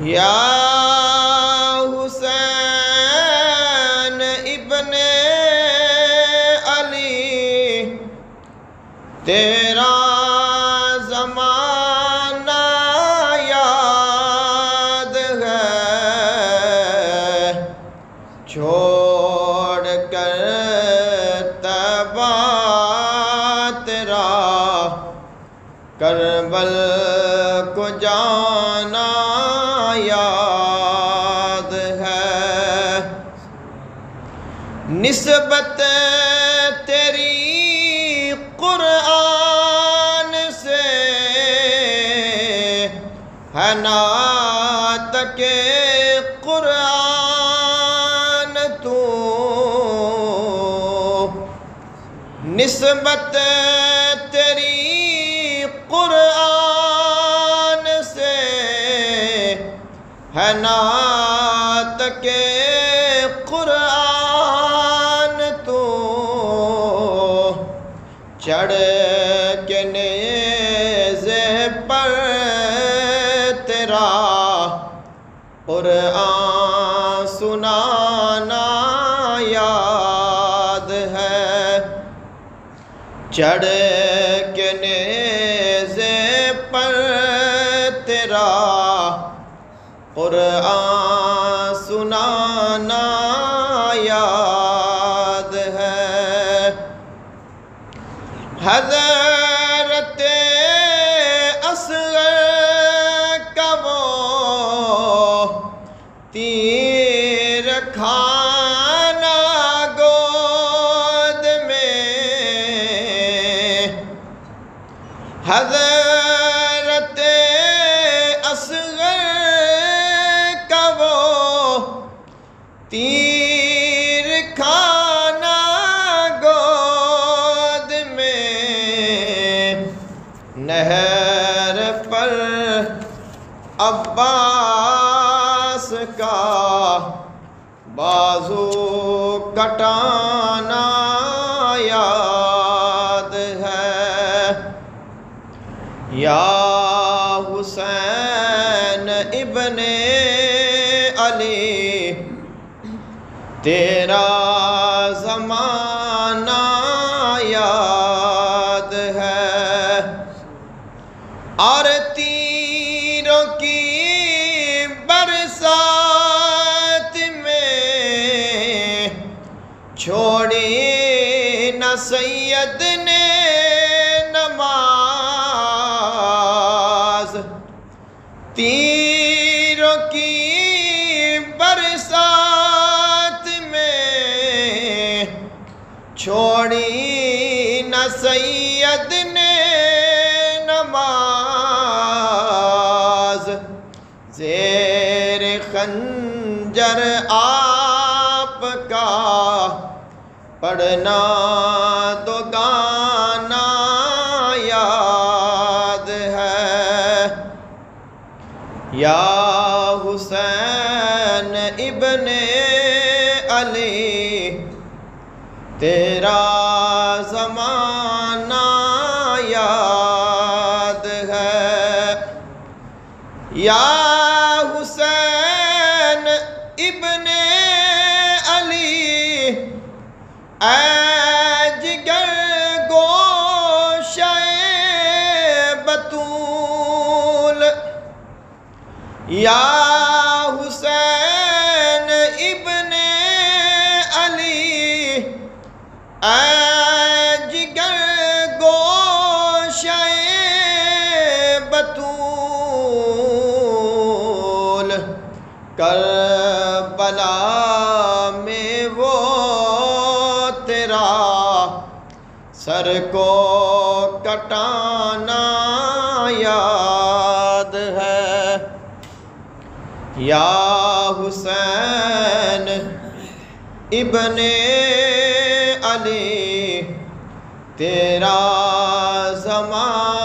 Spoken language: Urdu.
یا حسین ابن علی تیرا زمانہ یاد ہے، چھوڑ کر طیبہ تیرا کربل کو جانا یاد ہے۔ نسبت تیری قرآن سے ہے ناطق قرآن تو، نسبت تیری قرآن سے ہے ناطق قرآن تو، چڑھ کے نیزے پر تیرا قرآن سنانا یاد ہے، چڑھ کے نیزے پر تیرا قرآن سنانا یاد ہے۔ حضرت اصغر کا وہ تیر کھانا گود میں، حضرت اصغر کا وہ تیر کھانا گود میں، نہر پر عباس کا بازو کٹانا یاد ہے۔ یا حسین ابن علی تیرا زمانہ یاد ہے، اور تیروں کی برسات میں چھوڑی نہ سید نے نماز، تیروں کی برسات میں چھوڑی نہ سید نے نماز، زیر خنجر آپ کا پڑھنا دو گانا یاد ہے۔ یا حسین ابن علی تیرا زمانہ یاد ہے۔ یا حسین ابن علی اے جگر گوشہ بطول، یا حسین ابن علی اے جگر گوشہ بطول، کربلا میں وہ تیرا سر کو کٹانا یاد ہے۔ یا حسین ابن علی تیرا زمانہ